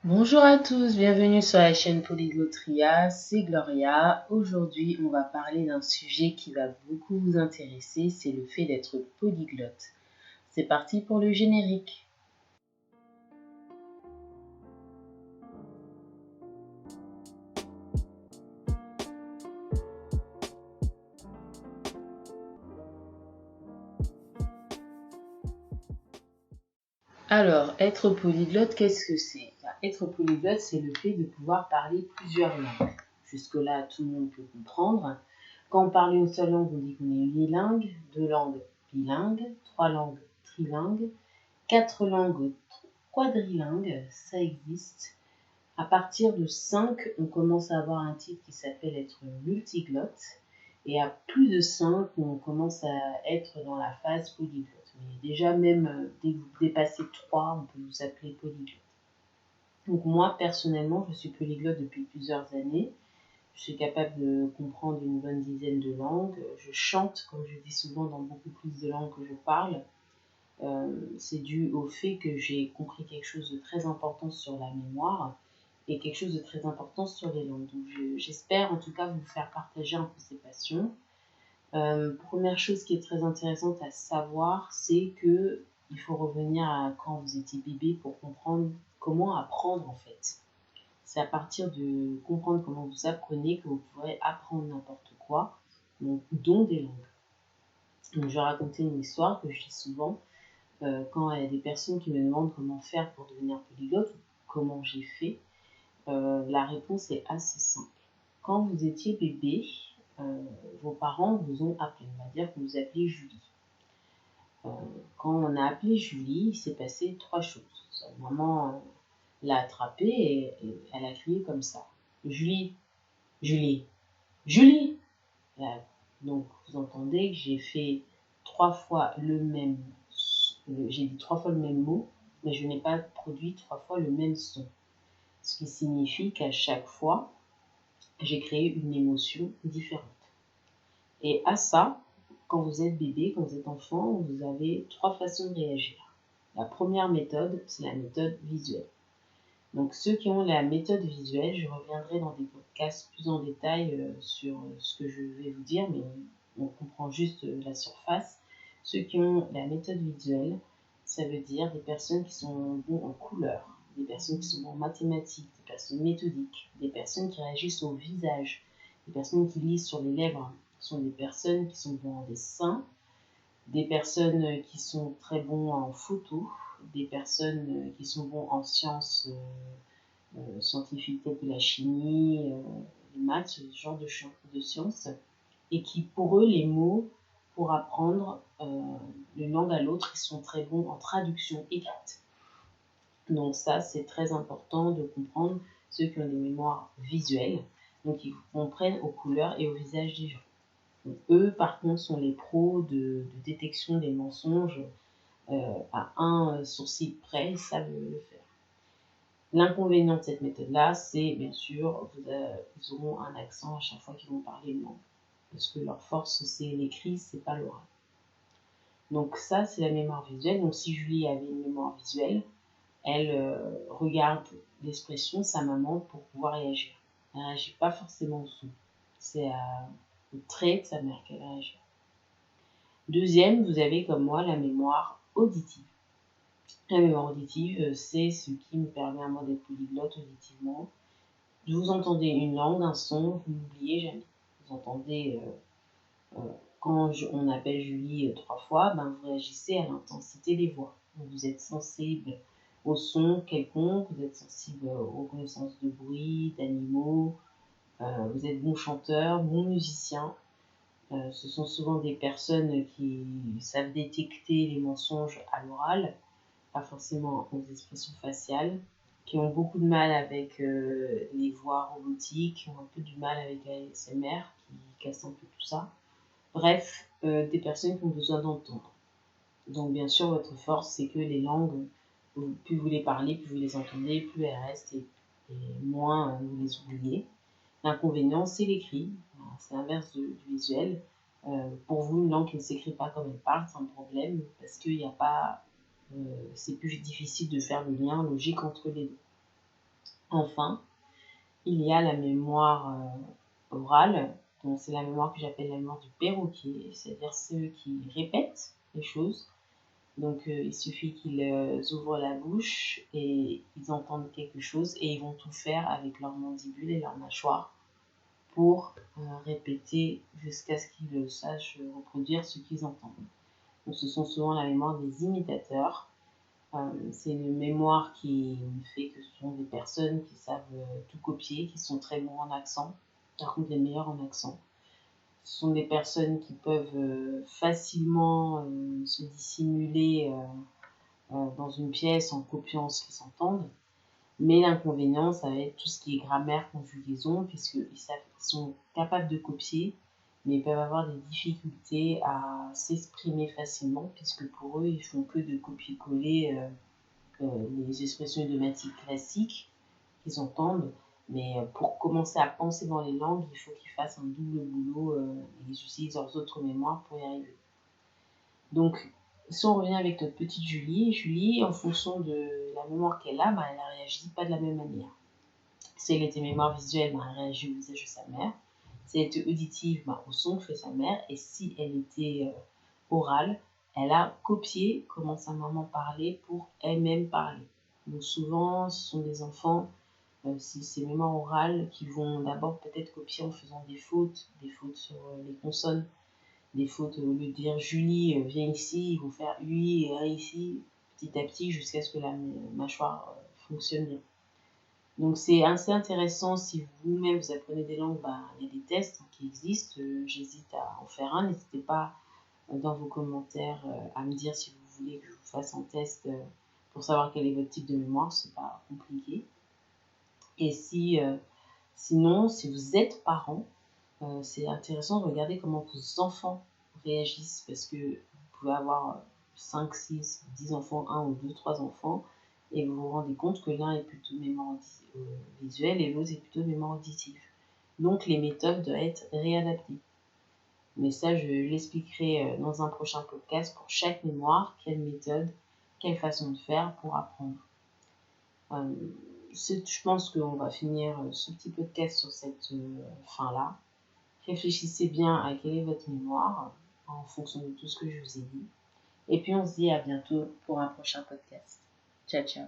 Bonjour à tous, bienvenue sur la chaîne Polyglotria, c'est Gloria. Aujourd'hui, on va parler d'un sujet qui va beaucoup vous intéresser, c'est le fait d'être polyglotte. C'est parti pour le générique. Alors, être polyglotte, qu'est-ce que c'est? Être polyglotte, c'est le fait de pouvoir parler plusieurs langues. Jusque-là, tout le monde peut comprendre. Quand on parle une seule langue, on dit qu'on est unilingue, deux langues bilingues, trois langues trilingues, quatre langues quadrilingues, ça existe. À partir de 5, on commence à avoir un titre qui s'appelle être multiglotte. Et à plus de 5, on commence à être dans la phase polyglotte. Mais déjà, même dès que vous dépassez 3, on peut vous appeler polyglotte. Donc moi, personnellement, je suis polyglotte depuis plusieurs années. Je suis capable de comprendre une bonne dizaine de langues. Je chante, comme je dis souvent, dans beaucoup plus de langues que je parle. C'est dû au fait que j'ai compris quelque chose de très important sur la mémoire et quelque chose de très important sur les langues. Donc j'espère en tout cas vous faire partager un peu ces passions. Première chose qui est très intéressante à savoir, c'est que il faut revenir à quand vous étiez bébé pour comprendre comment apprendre en fait. C'est à partir de comprendre comment vous apprenez que vous pourrez apprendre n'importe quoi, donc, dont des langues. Donc je vais raconter une histoire que je dis souvent. Quand il y a des personnes qui me demandent comment faire pour devenir polyglotte, ou comment j'ai fait, la réponse est assez simple. Quand vous étiez bébé, vos parents vous ont appelé. On va dire que vous appelez Julie. Quand on a appelé Julie, il s'est passé 3 choses. Sa maman l'a attrapée et elle a crié comme ça. Julie, Julie, Julie. Donc vous entendez que j'ai fait 3 fois le même, j'ai dit 3 fois le même mot, mais je n'ai pas produit 3 fois le même son. Ce qui signifie qu'à chaque fois, j'ai créé une émotion différente. Et à ça, quand vous êtes bébé, quand vous êtes enfant, vous avez 3 façons de réagir. La première méthode, c'est la méthode visuelle. Donc ceux qui ont la méthode visuelle, je reviendrai dans des podcasts plus en détail sur ce que je vais vous dire, mais on comprend juste la surface. Ceux qui ont la méthode visuelle, ça veut dire des personnes qui sont bons en couleurs, des personnes qui sont bons en mathématiques, des personnes méthodiques, des personnes qui réagissent au visage, des personnes qui lisent sur les lèvres. Ce sont des personnes qui sont bons en dessin, des personnes qui sont très bons en photo, des personnes qui sont bons en sciences scientifiques telles que la chimie, les maths, ce genre de sciences, et qui pour eux les mots pour apprendre d'une langue à l'autre, ils sont très bons en traduction écrite. Donc ça c'est très important de comprendre ceux qui ont des mémoires visuelles, donc ils comprennent aux couleurs et au visage des gens. Donc, eux, par contre, sont les pros de détection des mensonges à un sourcil près, ils savent le faire. L'inconvénient de cette méthode-là, c'est bien sûr, ils auront un accent à chaque fois qu'ils vont parler une langue. Parce que leur force, c'est l'écrit, c'est pas l'oral. Donc ça, c'est la mémoire visuelle. Donc si Julie avait une mémoire visuelle, elle regarde l'expression de sa maman pour pouvoir réagir. Elle ne réagit pas forcément au son. C'est au trait de sa mère qu'elle réagit. Deuxième, vous avez comme moi la mémoire auditive. La mémoire auditive, c'est ce qui me permet à moi d'être polyglotte auditivement. Vous entendez une langue, un son, vous n'oubliez jamais. Vous entendez, quand on appelle Julie 3 fois, ben vous réagissez à l'intensité des voix. Donc vous êtes sensible au son quelconque, vous êtes sensible aux connaissances de bruit, d'animaux, vous êtes bon chanteur, bon musicien. Ce sont souvent des personnes qui savent détecter les mensonges à l'oral, pas forcément aux expressions faciales, qui ont beaucoup de mal avec les voix robotiques, qui ont un peu du mal avec la ASMR, qui cassent un peu tout ça. Bref, des personnes qui ont besoin d'entendre. Donc bien sûr, votre force, c'est que les langues, plus vous les parlez, plus vous les entendez, plus elles restent et moins vous les oubliez. L'inconvénient, c'est l'écrit. C'est l'inverse du visuel. Pour vous, une langue qui ne s'écrit pas comme elle parle, c'est un problème parce qu'il n'y a pas... c'est plus difficile de faire le lien logique entre les deux. Enfin, il y a la mémoire orale, donc c'est la mémoire que j'appelle la mémoire du perroquet, c'est-à-dire ceux qui répètent les choses. Donc il suffit qu'ils ouvrent la bouche et ils entendent quelque chose et ils vont tout faire avec leurs mandibules et leurs mâchoires pour répéter jusqu'à ce qu'ils sachent reproduire ce qu'ils entendent. Donc ce sont souvent la mémoire des imitateurs. C'est une mémoire qui fait que ce sont des personnes qui savent tout copier, qui sont très bons en accent, par contre les meilleurs en accent. Ce sont des personnes qui peuvent facilement se dissimuler dans une pièce en copiant ce qu'ils entendent. Mais l'inconvénient, ça va être tout ce qui est grammaire, conjugaison, puisqu'ils sont capables de copier, mais ils peuvent avoir des difficultés à s'exprimer facilement, puisque pour eux, ils font que de copier-coller les expressions idiomatiques classiques qu'ils entendent. Mais pour commencer à penser dans les langues, il faut qu'ils fassent un double boulot et ils utilisent leurs autres mémoires pour y arriver. Donc, si on revient avec notre petite Julie, en fonction de la mémoire qu'elle a, elle ne réagit pas de la même manière. Si elle était mémoire visuelle, elle réagit au visage de sa mère. Si elle était auditive, au son que fait sa mère. Et si elle était orale, elle a copié comment sa maman parlait pour elle-même parler. Donc souvent, ce sont des enfants, si c'est mémoire orale, qui vont d'abord peut-être copier en faisant des fautes sur les consonnes, des fautes, au lieu de dire Julie, viens ici, ils vont faire oui et ici, petit à petit, jusqu'à ce que la mâchoire fonctionne bien. Donc c'est assez intéressant si vous-même vous apprenez des langues, il y a des tests qui existent, j'hésite à en faire un, n'hésitez pas dans vos commentaires à me dire si vous voulez que je vous fasse un test pour savoir quel est votre type de mémoire, c'est pas compliqué. Et sinon, si vous êtes parent, c'est intéressant de regarder comment vos enfants réagissent, parce que vous pouvez avoir 5, 6, 10 enfants, 1 ou 2, 3 enfants, et vous vous rendez compte que l'un est plutôt mémoire visuelle et l'autre est plutôt mémoire auditive. Donc les méthodes doivent être réadaptées. Mais ça, je l'expliquerai dans un prochain podcast pour chaque mémoire, quelle méthode, quelle façon de faire pour apprendre. Je pense qu'on va finir ce petit podcast sur cette fin-là. Réfléchissez bien à quelle est votre mémoire en fonction de tout ce que je vous ai dit. Et puis on se dit à bientôt pour un prochain podcast. Ciao, ciao.